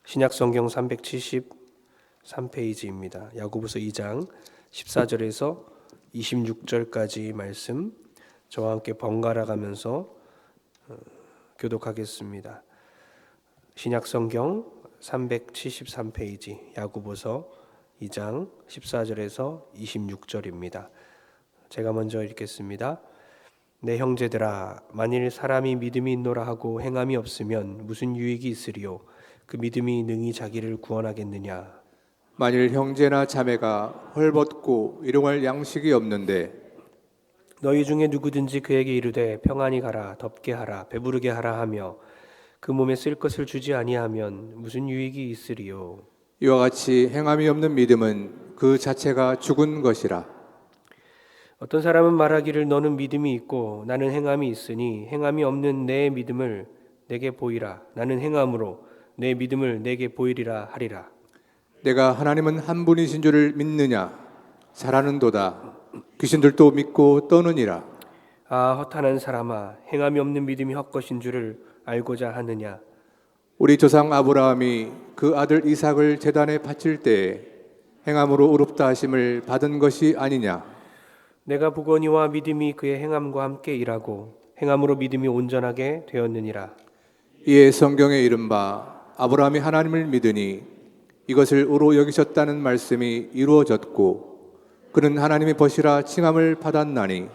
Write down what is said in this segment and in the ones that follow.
신약성경 373페이지입니다. 야고보서 2장 14절에서 26절까지 말씀 저와 함께 번갈아 가면서 교독하겠습니다. 신약성경 373페이지 야고보서 2장 14절에서 26절입니다. 제가 먼저 읽겠습니다. 내 형제들아, 만일 사람이 믿음이 있노라 하고 행함이 없으면 무슨 유익이 있으리요? 그 믿음이 능히 자기를 구원하겠느냐? 만일 형제나 자매가 헐벗고 일용할 양식이 없는데 너희 중에 누구든지 그에게 이르되 평안히 가라, 덥게 하라, 배부르게 하라 하며 그 몸에 쓸 것을 주지 아니하면 무슨 유익이 있으리요? 이와 같이 행함이 없는 믿음은 그 자체가 죽은 것이라. 어떤 사람은 말하기를 너는 믿음이 있고 나는 행함이 있으니 행함이 없는 내 믿음을 내게 보이라. 나는 행함으로 내 믿음을 내게 보이리라 하리라. 내가 하나님은 한 분이신 줄을 믿느냐? 잘하는도다. 귀신들도 믿고 떠느니라. 아, 허탄한 사람아, 행함이 없는 믿음이 헛것인 줄을 알고자 하느냐? 우리 조상 아브라함이 그 아들 이삭을 제단에 바칠 때에 행함으로 의롭다 하심을 받은 것이 아니냐? 내가 보거니와 믿음이 그의 행함과 함께 일하고 행함으로 믿음이 온전하게 되었느니라. 이에 성경에 이른바 아브라함이 하나님을 믿으니 이것을 의로 여기셨다는 말씀이 이루어졌고 그는 하나님의 벗이라 칭함을 받았나니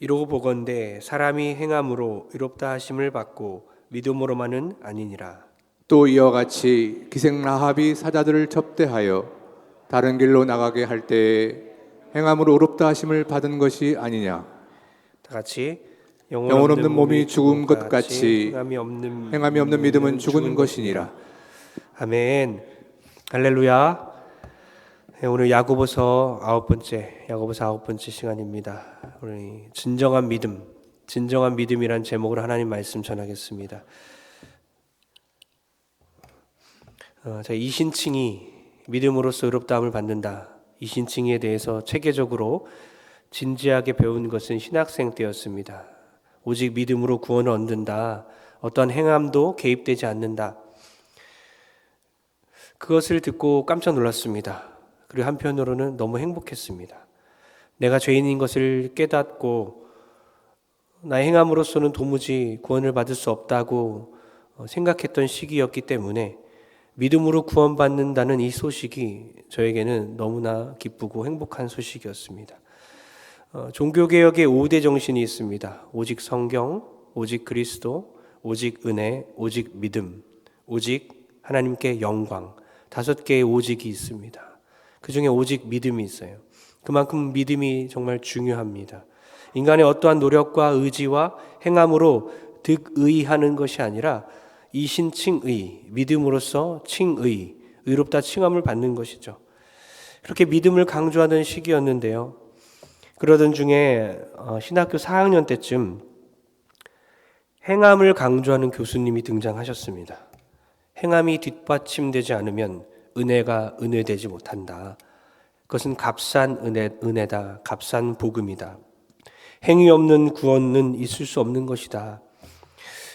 이러고 보건대 사람이 행함으로 의롭다 하심을 받고 믿음으로만은 아니니라. 또 이와 같이 기생 라합이 사자들을 접대하여 다른 길로 나가게 할 때에 행함으로 의롭다 하심을 받은 것이 아니냐. 다 같이 영혼 없는 몸이 죽은 것 같이 행함이 없는 믿음은 죽은 것이니라. 아멘. 할렐루야. 오늘 야고보서 아홉 번째 시간입니다. 우리 진정한 믿음이란 제목으로 하나님 말씀 전하겠습니다. 자, 이신칭이 믿음으로써 의롭다함을 받는다. 이신칭에 대해서 체계적으로 진지하게 배운 것은 신학생 때였습니다. 오직 믿음으로 구원을 얻는다. 어떤 행함도 개입되지 않는다. 그것을 듣고 깜짝 놀랐습니다. 그리고 한편으로는 너무 행복했습니다. 내가 죄인인 것을 깨닫고 나의 행함으로서는 도무지 구원을 받을 수 없다고 생각했던 시기였기 때문에 믿음으로 구원받는다는 이 소식이 저에게는 너무나 기쁘고 행복한 소식이었습니다. 종교개혁의 5대 정신이 있습니다. 오직 성경, 오직 그리스도, 오직 은혜, 오직 믿음, 오직 하나님께 영광. 5개의 오직이 있습니다. 그 중에 오직 믿음이 있어요. 그만큼 믿음이 정말 중요합니다. 인간의 어떠한 노력과 의지와 행함으로 득의하는 것이 아니라 이신칭의, 믿음으로써 칭의, 의롭다 칭함을 받는 것이죠. 그렇게 믿음을 강조하던 시기였는데요. 그러던 중에 신학교 4학년 때쯤 행함을 강조하는 교수님이 등장하셨습니다. 행함이 뒷받침되지 않으면 은혜가 은혜되지 못한다. 그것은 값싼 은혜다. 값싼 복음이다. 행위 없는 구원은 있을 수 없는 것이다.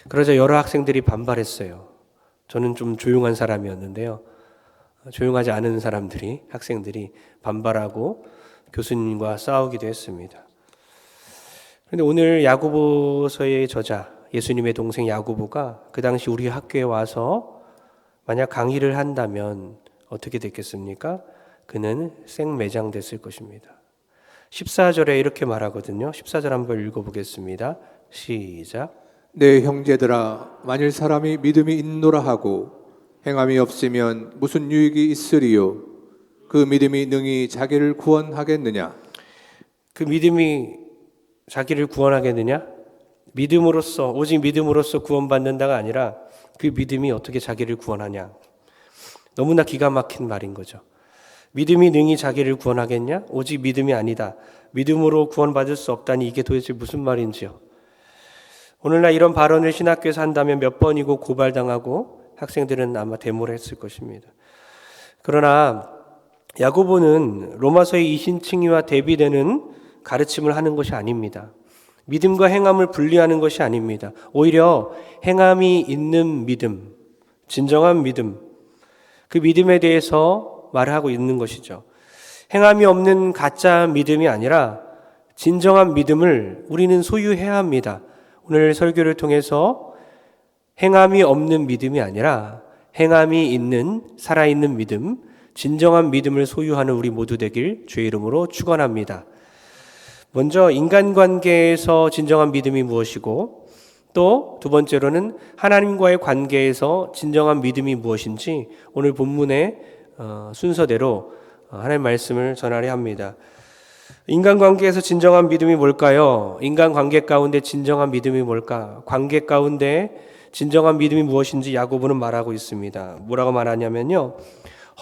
그러자 여러 학생들이 반발했어요. 저는 좀 조용한 사람이었는데요. 조용하지 않은 학생들이 반발하고 교수님과 싸우기도 했습니다. 그런데 오늘 야고보서의 저자, 예수님의 동생 야고보가 그 당시 우리 학교에 와서 만약 강의를 한다면 어떻게 됐겠습니까? 그는 생매장됐을 것입니다. 14절에 이렇게 말하거든요. 14절 한번 읽어보겠습니다. 시작. 내 형제들아, 만일 사람이 믿음이 있노라 하고 행함이 없으면 무슨 유익이 있으리요? 그 믿음이 능히 자기를 구원하겠느냐? 그 믿음이 자기를 구원하겠느냐? 오직 믿음으로써 구원받는다가 아니라 그 믿음이 어떻게 자기를 구원하냐? 너무나 기가 막힌 말인 거죠. 믿음이 능히 자기를 구원하겠냐? 오직 믿음이 아니다. 믿음으로 구원받을 수 없다니 이게 도대체 무슨 말인지요? 오늘날 이런 발언을 신학교에서 한다면 몇 번이고 고발당하고 학생들은 아마 데모를 했을 것입니다. 그러나 야고보는 로마서의 이신칭의와 대비되는 가르침을 하는 것이 아닙니다. 믿음과 행함을 분리하는 것이 아닙니다. 오히려 행함이 있는 믿음, 진정한 믿음, 그 믿음에 대해서 말하고 있는 것이죠. 행함이 없는 가짜 믿음이 아니라 진정한 믿음을 우리는 소유해야 합니다. 오늘 설교를 통해서 행함이 없는 믿음이 아니라 행함이 있는 살아있는 믿음, 진정한 믿음을 소유하는 우리 모두 되길 주의 이름으로 축원합니다. 먼저 인간관계에서 진정한 믿음이 무엇이고 또 두 번째로는 하나님과의 관계에서 진정한 믿음이 무엇인지 오늘 본문의 순서대로 하나님의 말씀을 전하려 합니다. 인간관계에서 진정한 믿음이 뭘까요? 인간관계 가운데 진정한 믿음이 뭘까? 관계 가운데 진정한 믿음이 무엇인지 야고보는 말하고 있습니다. 뭐라고 말하냐면요,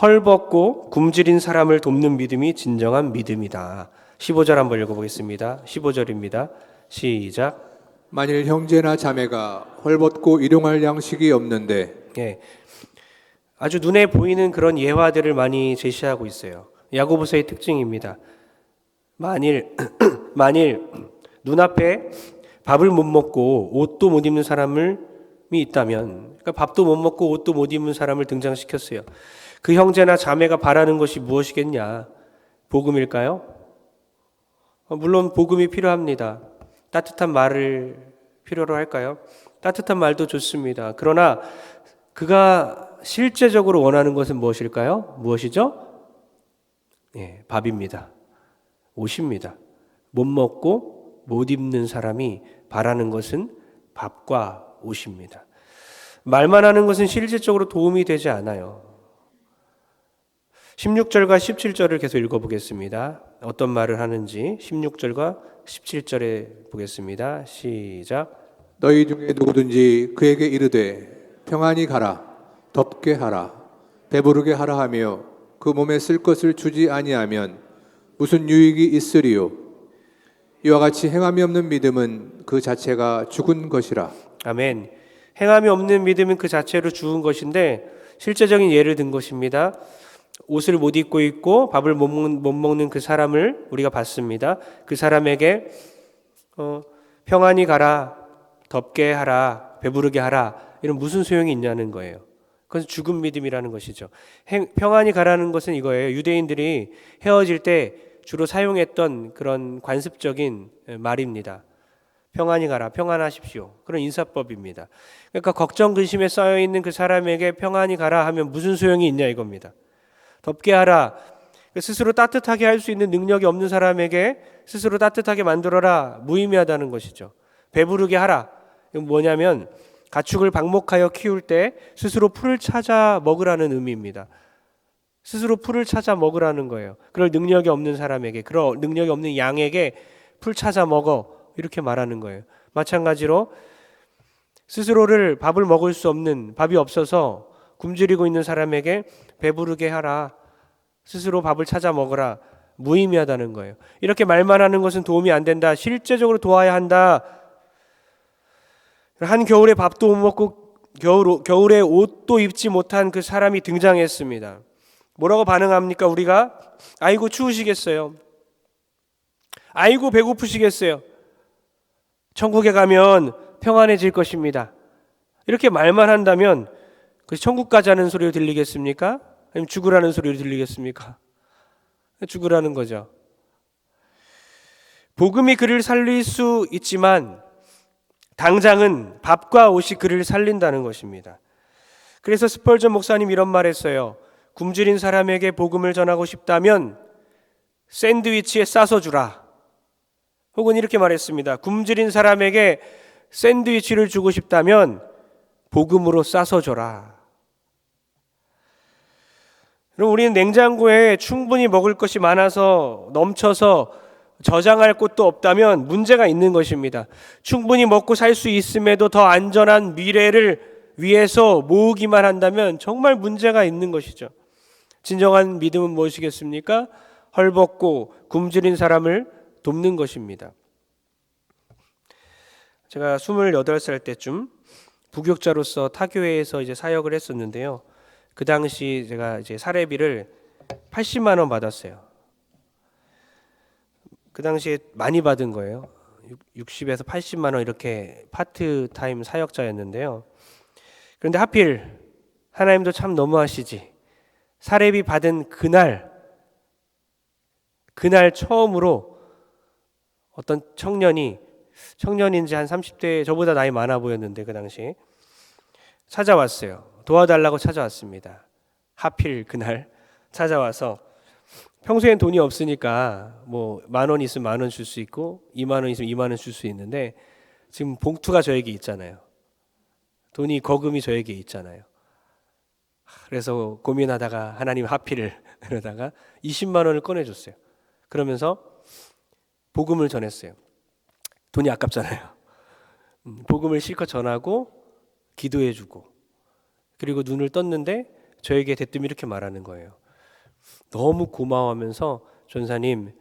헐벗고 굶주린 사람을 돕는 믿음이 진정한 믿음이다. 15절 한번 읽어보겠습니다. 15절입니다. 시작. 만일 형제나 자매가 헐벗고 일용할 양식이 없는데 예, 아주 눈에 보이는 그런 예화들을 많이 제시하고 있어요. 야고보서의 특징입니다. 만일 눈앞에 밥을 못 먹고 옷도 못 입는 사람이 있다면, 그러니까 밥도 못 먹고 옷도 못 입는 사람을 등장시켰어요. 그 형제나 자매가 바라는 것이 무엇이겠냐? 복음일까요? 물론 복음이 필요합니다. 따뜻한 말을 필요로 할까요? 따뜻한 말도 좋습니다. 그러나 그가 실제적으로 원하는 것은 무엇일까요? 무엇이죠? 예, 밥입니다. 옷입니다. 못 먹고 못 입는 사람이 바라는 것은 밥과 옷입니다. 말만 하는 것은 실질적으로 도움이 되지 않아요. 16절과 17절을 계속 읽어보겠습니다. 어떤 말을 하는지 16절과 17절에 보겠습니다. 시작. 너희 중에 누구든지 그에게 이르되 평안히 가라, 덥게 하라, 배부르게 하라 하며 그 몸에 쓸 것을 주지 아니하면 무슨 유익이 있으리요? 이와 같이 행함이 없는 믿음은 그 자체가 죽은 것이라. 아멘. 행함이 없는 믿음은 그 자체로 죽은 것인데 실제적인 예를 든 것입니다. 옷을 못 입고 있고 밥을 못 먹는 그 사람을 우리가 봤습니다. 그 사람에게 평안히 가라, 덥게 하라, 배부르게 하라, 이런 무슨 소용이 있냐는 거예요. 그것은 죽은 믿음이라는 것이죠. 평안히 가라는 것은 이거예요. 유대인들이 헤어질 때 주로 사용했던 그런 관습적인 말입니다. 평안히 가라, 평안하십시오. 그런 인사법입니다. 그러니까 걱정 근심에 쌓여 있는 그 사람에게 평안히 가라 하면 무슨 소용이 있냐 이겁니다. 덥게 하라, 스스로 따뜻하게 할 수 있는 능력이 없는 사람에게 스스로 따뜻하게 만들어라, 무의미하다는 것이죠. 배부르게 하라, 이건 뭐냐면 가축을 방목하여 키울 때 스스로 풀을 찾아 먹으라는 의미입니다. 스스로 풀을 찾아 먹으라는 거예요. 그럴 능력이 없는 사람에게, 그럴 능력이 없는 양에게 풀 찾아 먹어, 이렇게 말하는 거예요. 마찬가지로 스스로를 밥을 먹을 수 없는, 밥이 없어서 굶주리고 있는 사람에게 배부르게 하라, 스스로 밥을 찾아 먹으라, 무의미하다는 거예요. 이렇게 말만 하는 것은 도움이 안 된다. 실제적으로 도와야 한다. 한겨울에 밥도 못 먹고 겨울에 옷도 입지 못한 그 사람이 등장했습니다. 뭐라고 반응합니까? 우리가 아이고 추우시겠어요. 아이고 배고프시겠어요. 천국에 가면 평안해질 것입니다. 이렇게 말만 한다면 그 천국 가자는 소리로 들리겠습니까? 아니면 죽으라는 소리로 들리겠습니까? 죽으라는 거죠. 복음이 그를 살릴 수 있지만 당장은 밥과 옷이 그를 살린다는 것입니다. 그래서 스펄전 목사님 이런 말 했어요. 굶주린 사람에게 복음을 전하고 싶다면 샌드위치에 싸서 주라. 혹은 이렇게 말했습니다. 굶주린 사람에게 샌드위치를 주고 싶다면 복음으로 싸서 줘라. 그럼 우리는 냉장고에 충분히 먹을 것이 많아서 넘쳐서 저장할 곳도 없다면 문제가 있는 것입니다. 충분히 먹고 살 수 있음에도 더 안전한 미래를 위해서 모으기만 한다면 정말 문제가 있는 것이죠. 진정한 믿음은 무엇이겠습니까? 헐벗고 굶주린 사람을 돕는 것입니다. 제가 28살 때쯤 부교육자로서 타교회에서 이제 사역을 했었는데요. 그 당시 제가 이제 사례비를 80만 원 받았어요. 그 당시에 많이 받은 거예요. 60에서 80만 원 이렇게 파트타임 사역자였는데요. 그런데 하필 하나님도 참 너무하시지. 사렙이 받은 그날 처음으로 어떤 청년인지 한 30대, 저보다 나이 많아 보였는데 그 당시 찾아왔어요. 도와달라고 찾아왔습니다. 하필 그날 찾아와서 평소엔 돈이 없으니까 뭐 10,000원 있으면 10,000원 줄 수 있고 20,000원 있으면 20,000원 줄 수 있는데 지금 봉투가 저에게 있잖아요. 돈이 거금이 저에게 있잖아요. 그래서 고민하다가 하나님 하필을 그러다가 20만 원을 꺼내줬어요. 그러면서 복음을 전했어요. 돈이 아깝잖아요. 복음을 실컷 전하고 기도해주고 그리고 눈을 떴는데 저에게 대뜸 이렇게 말하는 거예요. 너무 고마워하면서 전사님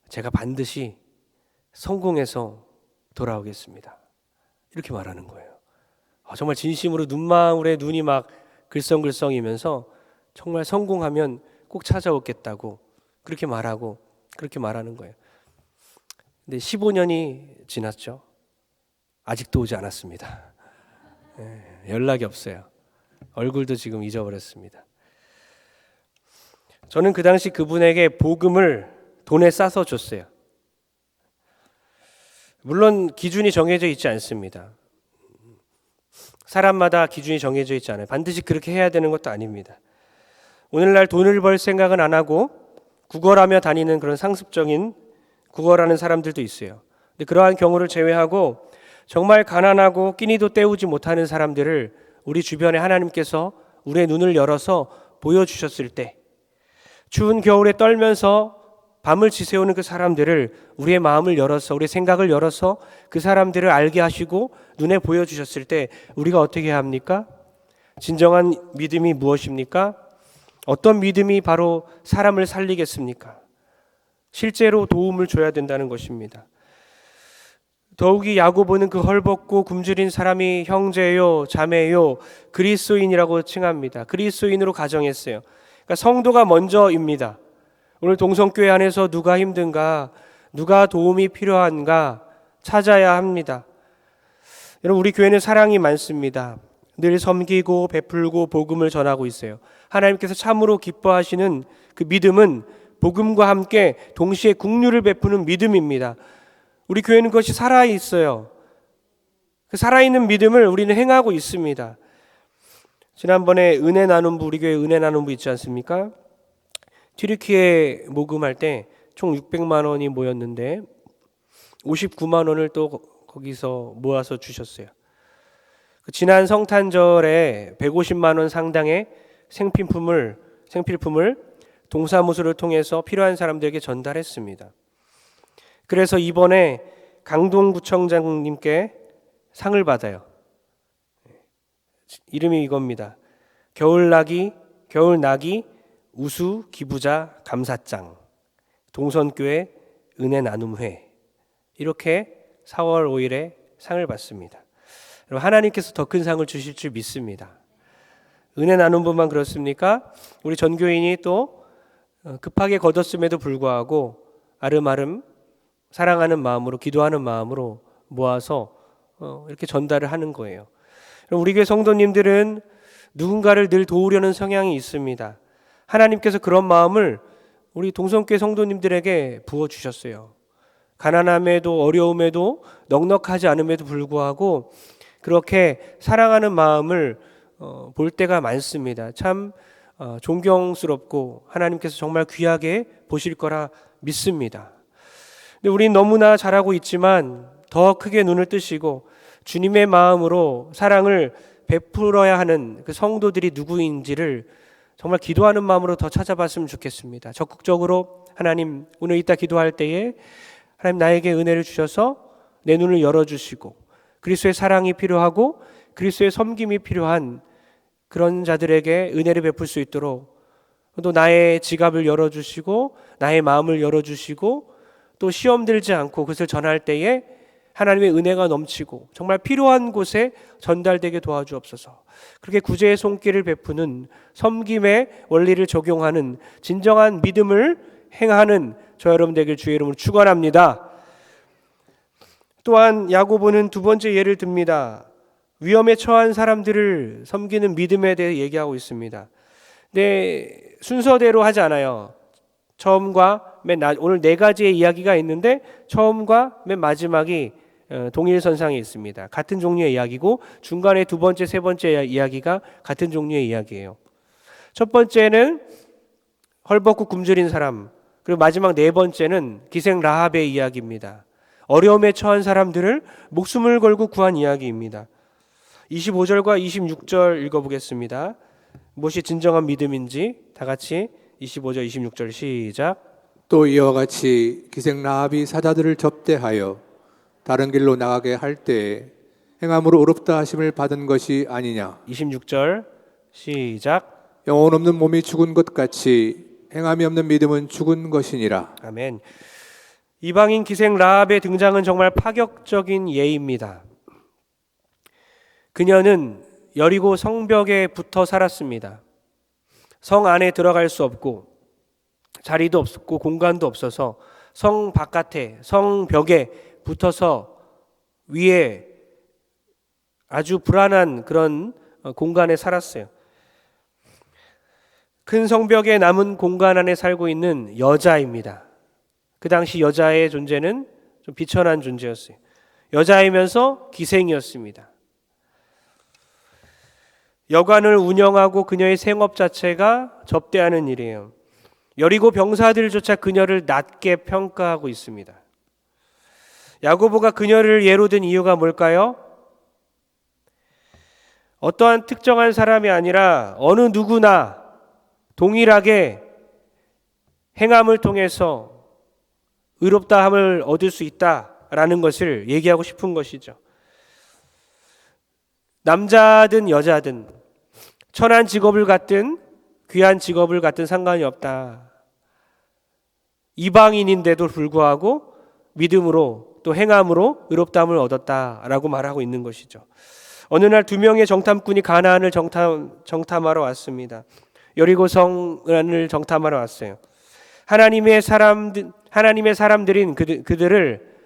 제가 반드시 성공해서 돌아오겠습니다. 이렇게 말하는 거예요. 정말 진심으로 눈망울에 눈이 막 글썽글썽이면서 정말 성공하면 꼭 찾아오겠다고 그렇게 말하고 그렇게 말하는 거예요. 근데 15년이 지났죠. 아직도 오지 않았습니다. 연락이 없어요. 얼굴도 지금 잊어버렸습니다. 저는 그 당시 그분에게 복음을 돈에 싸서 줬어요. 물론 기준이 정해져 있지 않습니다. 사람마다 기준이 정해져 있지 않아요. 반드시 그렇게 해야 되는 것도 아닙니다. 오늘날 돈을 벌 생각은 안 하고 구걸하며 다니는 그런 상습적인 구걸하는 사람들도 있어요. 근데 그러한 경우를 제외하고 정말 가난하고 끼니도 때우지 못하는 사람들을 우리 주변에 하나님께서 우리의 눈을 열어서 보여주셨을 때 추운 겨울에 떨면서 밤을 지새우는 그 사람들을 우리의 마음을 열어서 우리의 생각을 열어서 그 사람들을 알게 하시고 눈에 보여주셨을 때 우리가 어떻게 해야 합니까? 진정한 믿음이 무엇입니까? 어떤 믿음이 바로 사람을 살리겠습니까? 실제로 도움을 줘야 된다는 것입니다. 더욱이 야고보는 그 헐벗고 굶주린 사람이 형제요, 자매요, 그리스도인이라고 칭합니다. 그리스도인으로 가정했어요. 그러니까 성도가 먼저입니다. 오늘 동성교회 안에서 누가 힘든가, 누가 도움이 필요한가 찾아야 합니다. 여러분, 우리 교회는 사랑이 많습니다. 늘 섬기고 베풀고 복음을 전하고 있어요. 하나님께서 참으로 기뻐하시는 그 믿음은 복음과 함께 동시에 긍휼을 베푸는 믿음입니다. 우리 교회는 그것이 살아있어요. 그 살아있는 믿음을 우리는 행하고 있습니다. 지난번에 은혜 나눔부, 우리 교회 은혜 나눔부 있지 않습니까? 튀르키예 모금할 때 총 600만 원이 모였는데 59만 원을 또 거기서 모아서 주셨어요. 지난 성탄절에 150만 원 상당의 생필품을 동사무소를 통해서 필요한 사람들에게 전달했습니다. 그래서 이번에 강동구청장님께 상을 받아요. 이름이 이겁니다. 겨울나기 우수 기부자 감사장 동선교회 은혜 나눔회 이렇게 4월 5일에 상을 받습니다. 하나님께서 더 큰 상을 주실 줄 믿습니다. 은혜 나눔부만 그렇습니까? 우리 전교인이 또 급하게 거뒀음에도 불구하고 아름아름 사랑하는 마음으로 기도하는 마음으로 모아서 이렇게 전달을 하는 거예요. 우리 교회 성도님들은 누군가를 늘 도우려는 성향이 있습니다. 하나님께서 그런 마음을 우리 동성교회 성도님들에게 부어주셨어요. 가난함에도 어려움에도 넉넉하지 않음에도 불구하고 그렇게 사랑하는 마음을 볼 때가 많습니다. 참 존경스럽고 하나님께서 정말 귀하게 보실 거라 믿습니다. 근데 우린 너무나 잘하고 있지만 더 크게 눈을 뜨시고 주님의 마음으로 사랑을 베풀어야 하는 그 성도들이 누구인지를 정말 기도하는 마음으로 더 찾아봤으면 좋겠습니다. 적극적으로 하나님 오늘 이따 기도할 때에 하나님 나에게 은혜를 주셔서 내 눈을 열어주시고 그리스도의 사랑이 필요하고 그리스도의 섬김이 필요한 그런 자들에게 은혜를 베풀 수 있도록 또 나의 지갑을 열어주시고 나의 마음을 열어주시고 또 시험 들지 않고 그것을 전할 때에 하나님의 은혜가 넘치고 정말 필요한 곳에 전달되게 도와주옵소서. 그렇게 구제의 손길을 베푸는 섬김의 원리를 적용하는 진정한 믿음을 행하는 저 여러분 되길 주의 이름으로 축원합니다. 또한 야고보는 두 번째 예를 듭니다. 위험에 처한 사람들을 섬기는 믿음에 대해 얘기하고 있습니다. 순서대로 하지 않아요. 처음과 오늘 네 가지의 이야기가 있는데 처음과 맨 마지막이 동일선상에 있습니다. 같은 종류의 이야기고 중간에 두 번째, 세 번째 이야기가 같은 종류의 이야기예요. 첫 번째는 헐벗고 굶주린 사람, 그리고 마지막 네 번째는 기생 라합의 이야기입니다. 어려움에 처한 사람들을 목숨을 걸고 구한 이야기입니다. 25절과 26절 읽어보겠습니다. 무엇이 진정한 믿음인지 다 같이 25절 26절 시작. 또 이와 같이 기생 라합이 사자들을 접대하여 다른 길로 나가게 할 때에 행함으로 의롭다 하심을 받은 것이 아니냐. 26절 시작. 영혼 없는 몸이 죽은 것 같이 행함이 없는 믿음은 죽은 것이니라. 아멘. 이방인 기생 라합의 등장은 정말 파격적인 예입니다. 그녀는 여리고 성벽에 붙어 살았습니다. 성 안에 들어갈 수 없고 자리도 없었고 공간도 없어서 성 바깥에 성벽에 붙어서 위에 아주 불안한 그런 공간에 살았어요. 큰 성벽에 남은 공간 안에 살고 있는 여자입니다. 그 당시 여자의 존재는 좀 비천한 존재였어요. 여자이면서 기생이었습니다. 여관을 운영하고 그녀의 생업 자체가 접대하는 일이에요. 여리고 병사들조차 그녀를 낮게 평가하고 있습니다. 야고보가 그녀를 예로 든 이유가 뭘까요? 어떠한 특정한 사람이 아니라 어느 누구나 동일하게 행함을 통해서 의롭다함을 얻을 수 있다라는 것을 얘기하고 싶은 것이죠. 남자든 여자든 천한 직업을 갖든 귀한 직업을 갖든 상관이 없다. 이방인인데도 불구하고 믿음으로 또 행함으로 의롭다함을 얻었다라고 말하고 있는 것이죠. 어느 날 두 명의 정탐꾼이 가나안을 정탐하러 왔습니다. 여리고 성을 정탐하러 왔어요. 하나님의 사람들인 그들을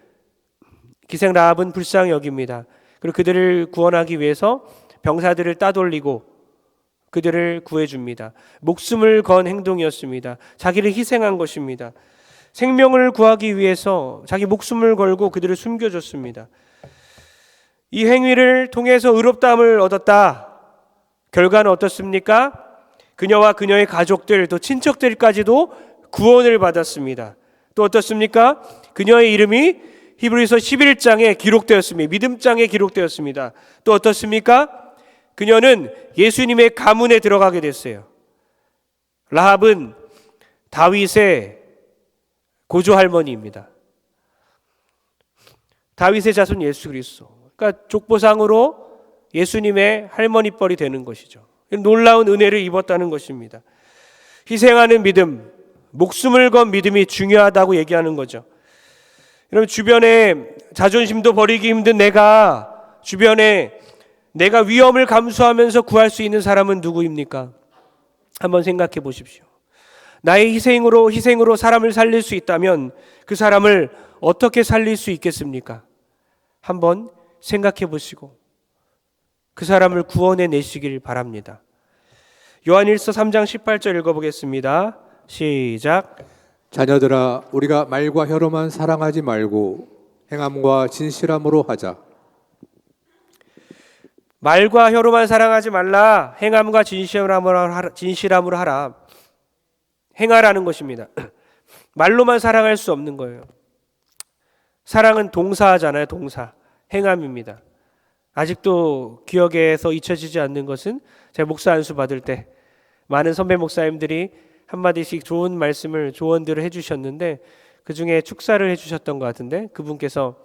기생 라합은 불쌍히 여깁니다. 그리고 그들을 구원하기 위해서 병사들을 따돌리고 그들을 구해줍니다. 목숨을 건 행동이었습니다. 자기를 희생한 것입니다. 생명을 구하기 위해서 자기 목숨을 걸고 그들을 숨겨줬습니다. 이 행위를 통해서 의롭다함을 얻었다. 결과는 어떻습니까? 그녀와 그녀의 가족들 또 친척들까지도 구원을 받았습니다. 또 어떻습니까? 그녀의 이름이 히브리서 11장에 기록되었습니다. 믿음장에 기록되었습니다. 또 어떻습니까? 그녀는 예수님의 가문에 들어가게 됐어요. 라합은 다윗의 고조할머니입니다. 다윗의 자손 예수 그리스도. 그러니까 족보상으로 예수님의 할머니뻘이 되는 것이죠. 놀라운 은혜를 입었다는 것입니다. 희생하는 믿음, 목숨을 건 믿음이 중요하다고 얘기하는 거죠. 여러분, 주변에 자존심도 버리기 힘든 주변에 내가 위험을 감수하면서 구할 수 있는 사람은 누구입니까? 한번 생각해 보십시오. 나의 희생으로 사람을 살릴 수 있다면 그 사람을 어떻게 살릴 수 있겠습니까? 한번 생각해 보시고 그 사람을 구원해 내시길 바랍니다. 요한일서 3장 18절 읽어보겠습니다. 시작. 자녀들아, 우리가 말과 혀로만 사랑하지 말고 행함과 진실함으로 하자. 말과 혀로만 사랑하지 말라. 행함과 진실함으로 하라. 행하라는 것입니다. 말로만 사랑할 수 없는 거예요. 사랑은 동사잖아요. 동사. 행함입니다. 아직도 기억에서 잊혀지지 않는 것은 제가 목사 안수 받을 때 많은 선배 목사님들이 한마디씩 좋은 말씀을 조언들을 해주셨는데 그중에 축사를 해주셨던 것 같은데 그분께서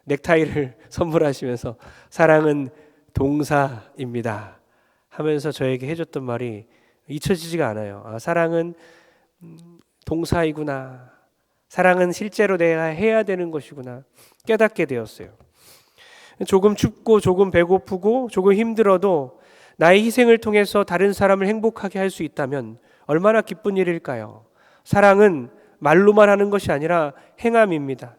넥타이를 선물하시면서 사랑은 동사입니다 하면서 저에게 해줬던 말이 잊혀지지가 않아요. 사랑은 동사이구나. 사랑은 실제로 내가 해야 되는 것이구나 깨닫게 되었어요. 조금 춥고 조금 배고프고 조금 힘들어도 나의 희생을 통해서 다른 사람을 행복하게 할 수 있다면 얼마나 기쁜 일일까요? 사랑은 말로만 하는 것이 아니라 행함입니다.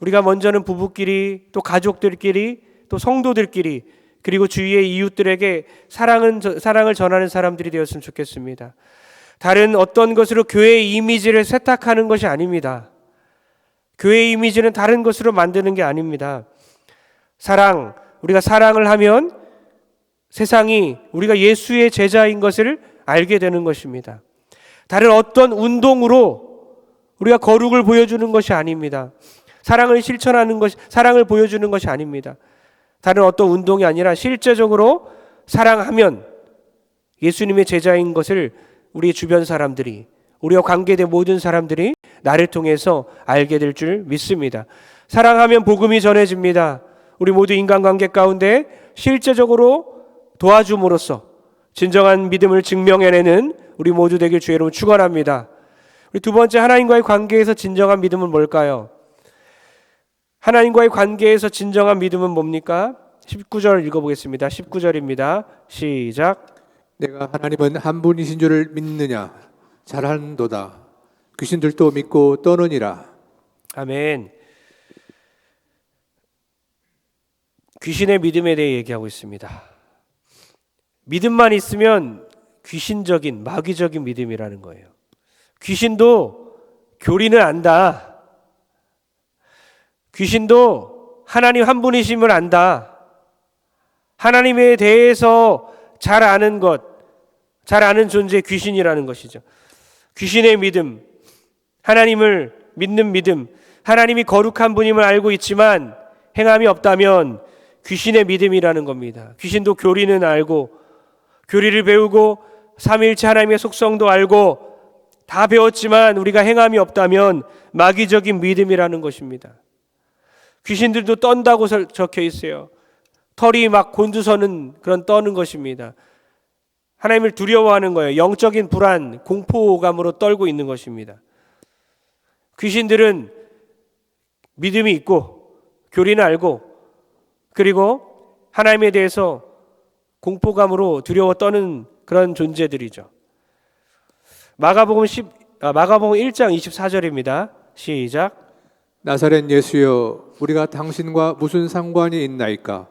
우리가 먼저는 부부끼리 또 가족들끼리 또 성도들끼리 그리고 주위의 이웃들에게 사랑을 전하는 사람들이 되었으면 좋겠습니다. 다른 어떤 것으로 교회의 이미지를 세탁하는 것이 아닙니다. 교회의 이미지는 다른 것으로 만드는 게 아닙니다. 우리가 사랑을 하면 세상이 우리가 예수의 제자인 것을 알게 되는 것입니다. 다른 어떤 운동으로 우리가 거룩을 보여주는 것이 아닙니다. 사랑을 실천하는 것, 사랑을 보여주는 것이 아닙니다. 다른 어떤 운동이 아니라 실제적으로 사랑하면 예수님의 제자인 것을 우리 주변 사람들이, 우리와 관계된 모든 사람들이 나를 통해서 알게 될 줄 믿습니다. 사랑하면 복음이 전해집니다. 우리 모두 인간관계 가운데 실제적으로 도와줌으로써 진정한 믿음을 증명해내는 우리 모두 되길 주의 이름으로 축원합니다. 우리 두 번째, 하나님과의 관계에서 진정한 믿음은 뭘까요? 하나님과의 관계에서 진정한 믿음은 뭡니까? 19절 읽어보겠습니다. 19절입니다. 시작. 내가 하나님은 한 분이신 줄을 믿느냐? 잘하는도다. 귀신들도 믿고 떠느니라. 아멘. 귀신의 믿음에 대해 얘기하고 있습니다. 믿음만 있으면 귀신적인, 마귀적인 믿음이라는 거예요. 귀신도 교리는 안다. 귀신도 하나님 한 분이심을 안다. 하나님에 대해서 잘 아는 것, 잘 아는 존재, 귀신이라는 것이죠. 귀신의 믿음, 하나님을 믿는 믿음, 하나님이 거룩한 분임을 알고 있지만 행함이 없다면 귀신의 믿음이라는 겁니다. 귀신도 교리는 알고, 교리를 배우고 삼위일체 하나님의 속성도 알고 다 배웠지만 우리가 행함이 없다면 마귀적인 믿음이라는 것입니다. 귀신들도 떤다고 적혀 있어요. 털이 막 곤두서는 그런 떠는 것입니다. 하나님을 두려워하는 거예요. 영적인 불안, 공포감으로 떨고 있는 것입니다. 귀신들은 믿음이 있고 교리는 알고 그리고 하나님에 대해서 공포감으로 두려워 떠는 그런 존재들이죠. 마가복음 1장 24절입니다. 시작. 나사렛 예수여, 우리가 당신과 무슨 상관이 있나이까?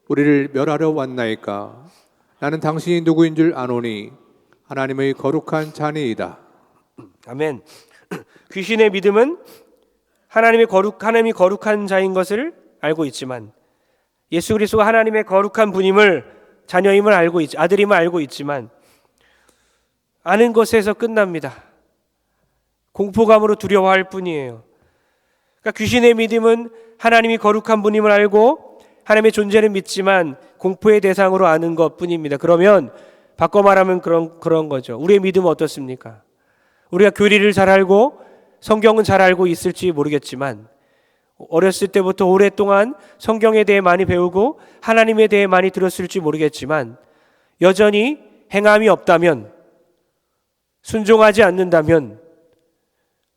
우리를 멸하러 왔나이까? 나는 당신이 누구인 줄 아노니 하나님의 거룩한 자니이다. 아멘. 귀신의 믿음은 하나님이 거룩한 자인 것을 알고 있지만 예수 그리스도가 하나님의 거룩한 분임을, 자녀임을 알고 아들임을 알고 있지만 아는 것에서 끝납니다. 공포감으로 두려워할 뿐이에요. 그러니까 귀신의 믿음은 하나님이 거룩한 분임을 알고 하나님의 존재를 믿지만 공포의 대상으로 아는 것뿐입니다. 그러면 바꿔 말하면 그런 거죠. 우리의 믿음은 어떻습니까? 우리가 교리를 잘 알고 성경은 잘 알고 있을지 모르겠지만 어렸을 때부터 오랫동안 성경에 대해 많이 배우고 하나님에 대해 많이 들었을지 모르겠지만 여전히 행함이 없다면, 순종하지 않는다면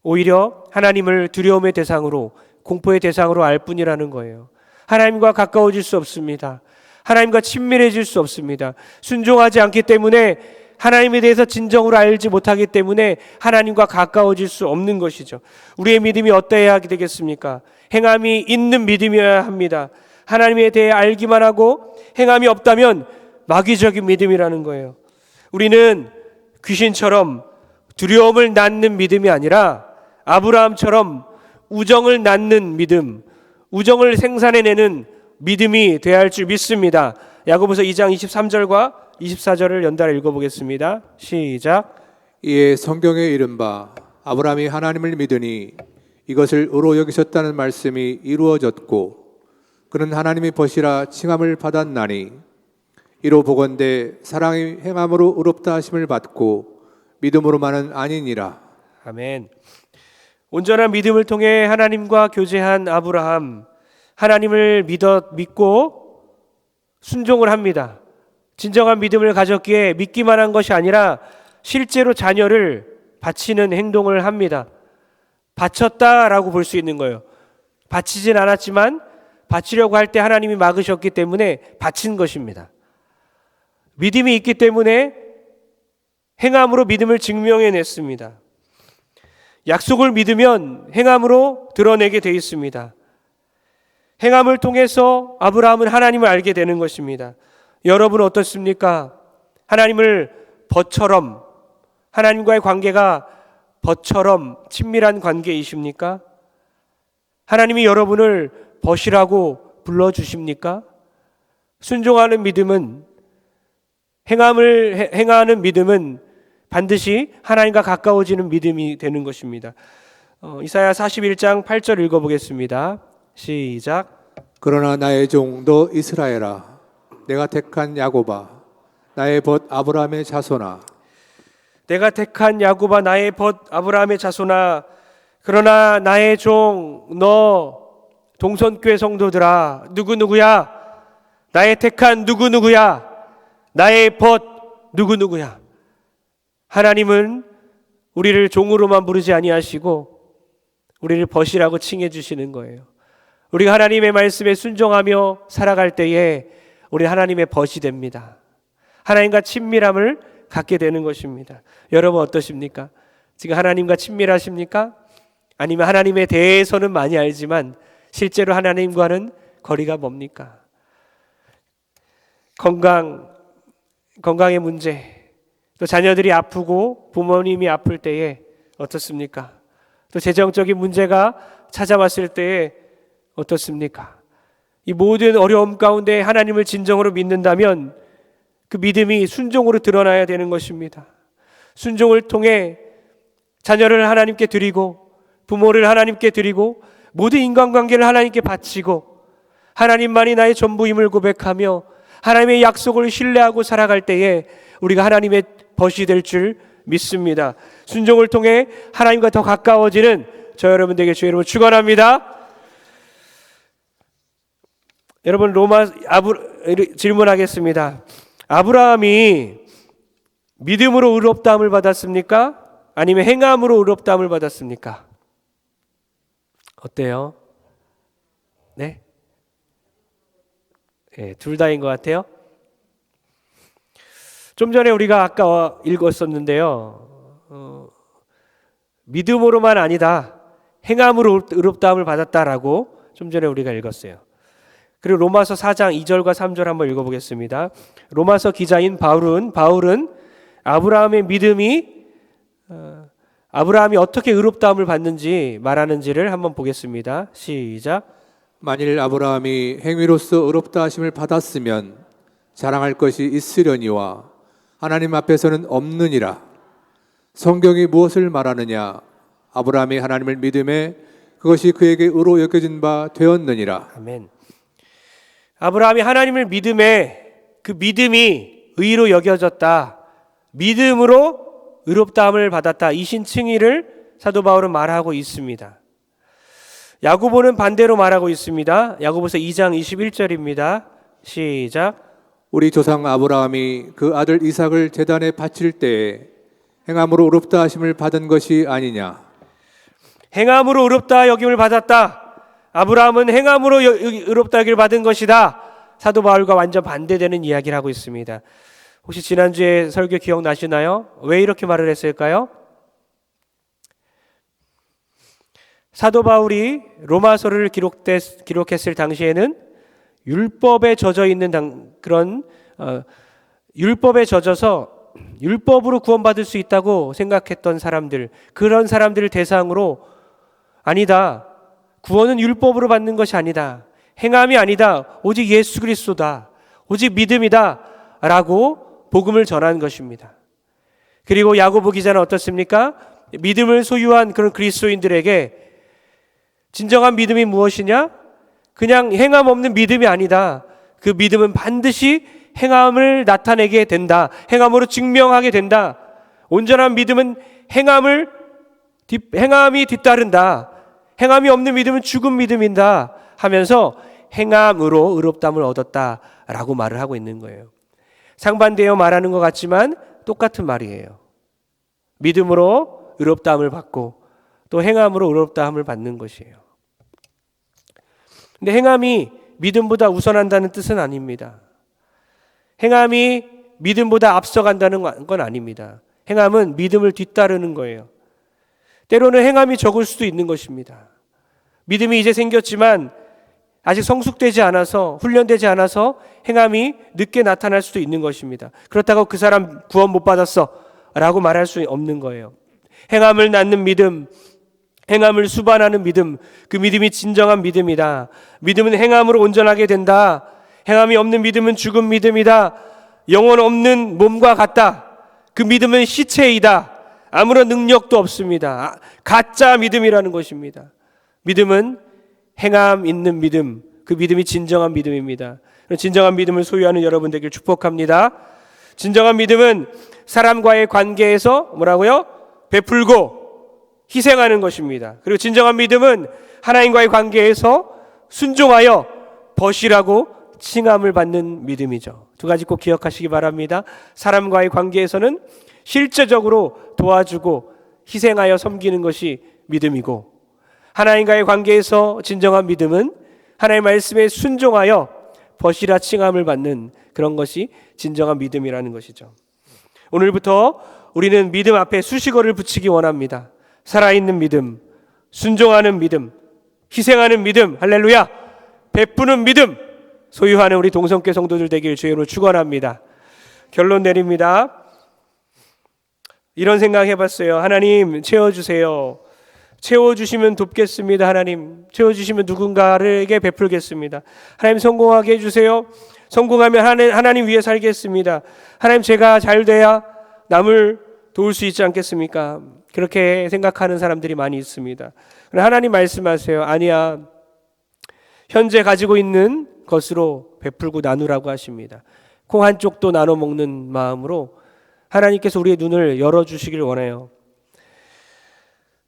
오히려 하나님을 두려움의 대상으로, 공포의 대상으로 알 뿐이라는 거예요. 하나님과 가까워질 수 없습니다. 하나님과 친밀해질 수 없습니다. 순종하지 않기 때문에, 하나님에 대해서 진정으로 알지 못하기 때문에 하나님과 가까워질 수 없는 것이죠. 우리의 믿음이 어떠해야 되겠습니까? 행함이 있는 믿음이어야 합니다. 하나님에 대해 알기만 하고 행함이 없다면 마귀적인 믿음이라는 거예요. 우리는 귀신처럼 두려움을 낳는 믿음이 아니라 아브라함처럼 우정을 낳는 믿음, 우정을 생산해내는 믿음이 되어야 할 줄 믿습니다. 야고보서 2장 23절과 24절을 연달아 읽어보겠습니다. 시작. 이에 성경에 이른바 아브라함이 하나님을 믿으니 이것을 의로 여기셨다는 말씀이 이루어졌고 그는 하나님의 벗이라 칭함을 받았나니 이로 보건대 사랑이 행함으로 의롭다 하심을 받고 믿음으로만은 아니니라. 아멘. 온전한 믿음을 통해 하나님과 교제한 아브라함, 하나님을 믿고 순종을 합니다. 진정한 믿음을 가졌기에 믿기만 한 것이 아니라 실제로 자녀를 바치는 행동을 합니다. 바쳤다라고 볼 수 있는 거예요. 바치진 않았지만 바치려고 할 때 하나님이 막으셨기 때문에 바친 것입니다. 믿음이 있기 때문에 행함으로 믿음을 증명해냈습니다. 약속을 믿으면 행함으로 드러내게 돼 있습니다. 행함을 통해서 아브라함은 하나님을 알게 되는 것입니다. 여러분 어떻습니까? 하나님을 벗처럼, 하나님과의 관계가 벗처럼 친밀한 관계이십니까? 하나님이 여러분을 벗이라고 불러주십니까? 순종하는 믿음은, 행하는 믿음은 반드시 하나님과 가까워지는 믿음이 되는 것입니다. 이사야 41장 8절 읽어보겠습니다. 시작. 그러나 나의 종 너 이스라엘아, 내가 택한 야곱아, 나의 벗 아브라함의 자손아. 내가 택한 야곱아, 나의 벗 아브라함의 자손아, 그러나 나의 종 너 동선교회 성도들아, 누구누구야? 나의 택한 누구누구야? 나의 벗 누구누구야? 하나님은 우리를 종으로만 부르지 아니하시고 우리를 벗이라고 칭해 주시는 거예요. 우리가 하나님의 말씀에 순종하며 살아갈 때에 우리 하나님의 벗이 됩니다. 하나님과 친밀함을 갖게 되는 것입니다. 여러분 어떠십니까? 지금 하나님과 친밀하십니까? 아니면 하나님에 대해서는 많이 알지만 실제로 하나님과는 거리가 멉니까? 건강의 문제, 또 자녀들이 아프고 부모님이 아플 때에 어떻습니까? 또 재정적인 문제가 찾아왔을 때에 어떻습니까? 이 모든 어려움 가운데 하나님을 진정으로 믿는다면 그 믿음이 순종으로 드러나야 되는 것입니다. 순종을 통해 자녀를 하나님께 드리고 부모를 하나님께 드리고 모든 인간관계를 하나님께 바치고 하나님만이 나의 전부임을 고백하며 하나님의 약속을 신뢰하고 살아갈 때에 우리가 하나님의 벗이 될 줄 믿습니다. 순종을 통해 하나님과 더 가까워지는 저 여러분들에게 주의 이름으로 축원합니다. 여러분 질문하겠습니다. 아브라함이 믿음으로 의롭다함을 받았습니까? 아니면 행함으로 의롭다함을 받았습니까? 어때요? 네? 네, 둘 다인 것 같아요. 좀 전에 우리가 아까 읽었었는데요. 믿음으로만 아니다, 행함으로 의롭다함을 받았다라고 좀 전에 우리가 읽었어요. 그리고 로마서 4장 2절과 3절 한번 읽어보겠습니다. 로마서 기자인 바울은 아브라함의 믿음이 아브라함이 어떻게 의롭다함을 받는지 말하는지를 한번 보겠습니다. 시작. 만일 아브라함이 행위로서 의롭다 하심을 받았으면 자랑할 것이 있으려니와 하나님 앞에서는 없느니라. 성경이 무엇을 말하느냐? 아브라함이 하나님을 믿음에 그것이 그에게 의로 여겨진 바 되었느니라. 아멘. 아브라함이 하나님을 믿음에 그 믿음이 의로 여겨졌다, 믿음으로 의롭다함을 받았다, 이 신칭의를 사도 바울은 말하고 있습니다. 야고보는 반대로 말하고 있습니다. 야고보서 2장 21절입니다. 시작. 우리 조상 아브라함이 그 아들 이삭을 제단에 바칠 때에 행함으로 의롭다 하심을 받은 것이 아니냐. 행함으로 의롭다 여김을 받았다. 아브라함은 행함으로 의롭다 여김을 받은 것이다. 사도 바울과 완전 반대되는 이야기를 하고 있습니다. 혹시 지난주에 설교 기억나시나요? 왜 이렇게 말을 했을까요? 사도 바울이 로마서를 기록했을 당시에는 율법에 젖어 있는 율법에 젖어서 율법으로 구원받을 수 있다고 생각했던 사람들, 그런 사람들을 대상으로 아니다, 구원은 율법으로 받는 것이 아니다, 행함이 아니다, 오직 예수 그리스도다, 오직 믿음이다 라고 복음을 전한 것입니다. 그리고 야고보 기자는 어떻습니까? 믿음을 소유한 그런 그리스도인들에게 진정한 믿음이 무엇이냐? 그냥 행함 없는 믿음이 아니다. 그 믿음은 반드시 행함을 나타내게 된다. 행함으로 증명하게 된다. 온전한 믿음은 행함이 뒤따른다. 행함이 없는 믿음은 죽은 믿음이다 하면서 행함으로 의롭다함을 얻었다라고 말을 하고 있는 거예요. 상반되어 말하는 것 같지만 똑같은 말이에요. 믿음으로 의롭다함을 받고 또 행함으로 의롭다함을 받는 것이에요. 근데 행함이 믿음보다 우선한다는 뜻은 아닙니다. 행함이 믿음보다 앞서간다는 건 아닙니다. 행함은 믿음을 뒤따르는 거예요. 때로는 행함이 적을 수도 있는 것입니다. 믿음이 이제 생겼지만 아직 성숙되지 않아서, 훈련되지 않아서 행함이 늦게 나타날 수도 있는 것입니다. 그렇다고 그 사람 구원 못 받았어 라고 말할 수 없는 거예요. 행함을 낳는 믿음, 행함을 수반하는 믿음, 그 믿음이 진정한 믿음이다. 믿음은 행함으로 온전하게 된다. 행함이 없는 믿음은 죽은 믿음이다. 영혼 없는 몸과 같다. 그 믿음은 시체이다. 아무런 능력도 없습니다. 가짜 믿음이라는 것입니다. 믿음은 행함 있는 믿음, 그 믿음이 진정한 믿음입니다. 진정한 믿음을 소유하는 여러분 되길 축복합니다. 진정한 믿음은 사람과의 관계에서 뭐라고요? 베풀고 희생하는 것입니다. 그리고 진정한 믿음은 하나님과의 관계에서 순종하여 벗이라고 칭함을 받는 믿음이죠. 두 가지 꼭 기억하시기 바랍니다. 사람과의 관계에서는 실제적으로 도와주고 희생하여 섬기는 것이 믿음이고, 하나님과의 관계에서 진정한 믿음은 하나님의 말씀에 순종하여 벗이라 칭함을 받는 그런 것이 진정한 믿음이라는 것이죠. 오늘부터 우리는 믿음 앞에 수식어를 붙이기 원합니다. 살아있는 믿음, 순종하는 믿음, 희생하는 믿음, 할렐루야, 베푸는 믿음 소유하는 우리 동성교 성도들 되길 주의로 축원합니다. 결론 내립니다. 이런 생각 해봤어요. 하나님 채워주세요. 채워주시면 돕겠습니다. 하나님 채워주시면 누군가에게 베풀겠습니다. 하나님 성공하게 해주세요. 성공하면 하나님 위해 살겠습니다. 하나님 제가 잘 돼야 남을 도울 수 있지 않겠습니까? 그렇게 생각하는 사람들이 많이 있습니다. 그러나 하나님 말씀하세요. 아니야. 현재 가지고 있는 것으로 베풀고 나누라고 하십니다. 콩 한 쪽도 나눠 먹는 마음으로 하나님께서 우리의 눈을 열어주시길 원해요.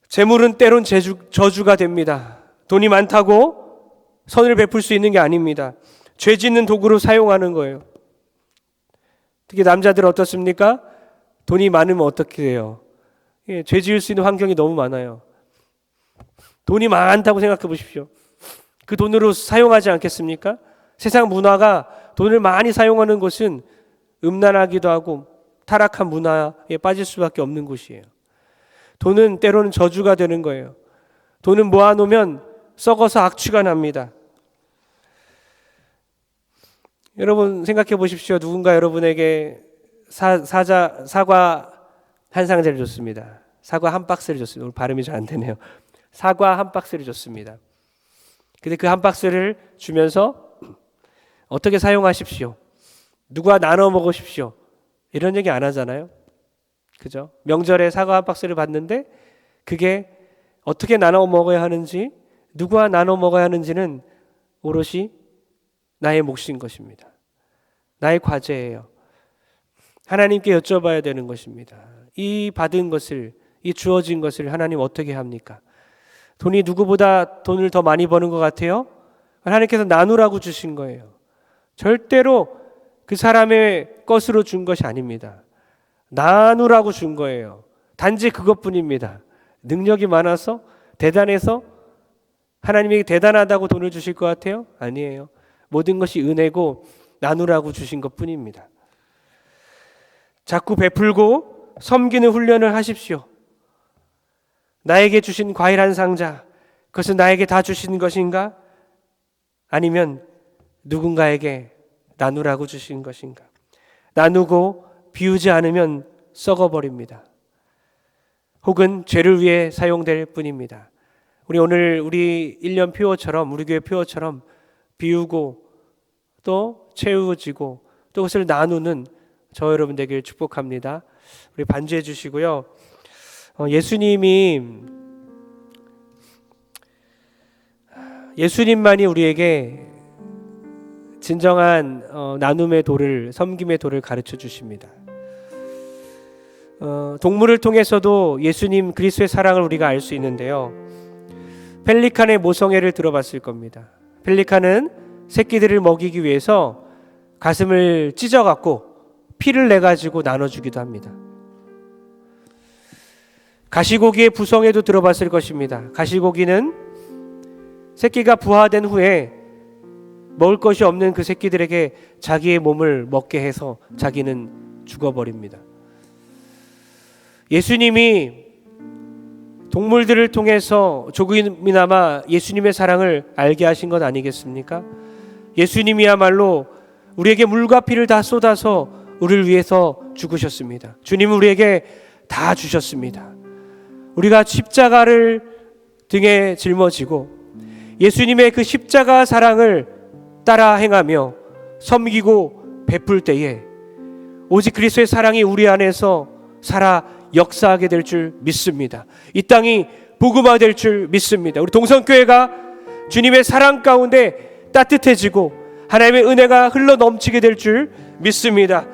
재물은 때론 저주가 됩니다. 돈이 많다고 선을 베풀 수 있는 게 아닙니다. 죄 짓는 도구로 사용하는 거예요. 특히 남자들 어떻습니까? 돈이 많으면 어떻게 돼요? 죄 지을 수 있는 환경이 너무 많아요. 돈이 많다고 생각해 보십시오. 그 돈으로 사용하지 않겠습니까? 세상 문화가 돈을 많이 사용하는 것은 음란하기도 하고 타락한 문화에 빠질 수밖에 없는 곳이에요. 돈은 때로는 저주가 되는 거예요. 돈은 모아놓으면 썩어서 악취가 납니다. 여러분 생각해 보십시오. 누군가 여러분에게 사과 한 상자를 줬습니다. 사과 한 박스를 줬습니다. 오늘 발음이 잘 안 되네요. 사과 한 박스를 줬습니다. 근데 그 한 박스를 주면서 어떻게 사용하십시오. 누가 나눠 먹으십시오. 이런 얘기 안 하잖아요. 그죠? 명절에 사과 한 박스를 받는데 그게 어떻게 나눠 먹어야 하는지, 누구와 나눠 먹어야 하는지는 오롯이 나의 몫인 것입니다. 나의 과제예요. 하나님께 여쭤봐야 되는 것입니다. 이 받은 것을, 이 주어진 것을 하나님 어떻게 합니까? 돈이 누구보다 돈을 더 많이 버는 것 같아요? 하나님께서 나누라고 주신 거예요. 절대로 그 사람의 것으로 준 것이 아닙니다. 나누라고 준 거예요. 단지 그것뿐입니다. 능력이 많아서, 대단해서 하나님이 대단하다고 돈을 주실 것 같아요? 아니에요. 모든 것이 은혜고 나누라고 주신 것뿐입니다. 자꾸 베풀고 섬기는 훈련을 하십시오. 나에게 주신 과일 한 상자, 그것은 나에게 다 주신 것인가? 아니면 누군가에게 나누라고 주신 것인가? 나누고 비우지 않으면 썩어버립니다. 혹은 죄를 위해 사용될 뿐입니다. 우리 오늘 우리 1년 표어처럼, 우리 교회 표어처럼 비우고 또 채워지고 또 그것을 나누는 저 여러분 되길 축복합니다. 우리 반주해 주시고요. 예수님만이 우리에게 진정한 나눔의 도를, 섬김의 도를 가르쳐 주십니다. 동물을 통해서도 예수님 그리스도의 사랑을 우리가 알 수 있는데요. 펠리칸의 모성애를 들어봤을 겁니다. 펠리칸은 새끼들을 먹이기 위해서 가슴을 찢어갖고 피를 내가지고 나눠주기도 합니다. 가시고기의 부성애도 들어봤을 것입니다. 가시고기는 새끼가 부화된 후에 먹을 것이 없는 그 새끼들에게 자기의 몸을 먹게 해서 자기는 죽어버립니다. 예수님이 동물들을 통해서 조금이나마 예수님의 사랑을 알게 하신 것 아니겠습니까? 예수님이야말로 우리에게 물과 피를 다 쏟아서 우리를 위해서 죽으셨습니다. 주님은 우리에게 다 주셨습니다. 우리가 십자가를 등에 짊어지고 예수님의 그 십자가 사랑을 따라 행하며 섬기고 베풀 때에 오직 그리스도의 사랑이 우리 안에서 살아 역사하게 될 줄 믿습니다. 이 땅이 복음화될 줄 믿습니다. 우리 동성교회가 주님의 사랑 가운데 따뜻해지고 하나님의 은혜가 흘러 넘치게 될 줄 믿습니다.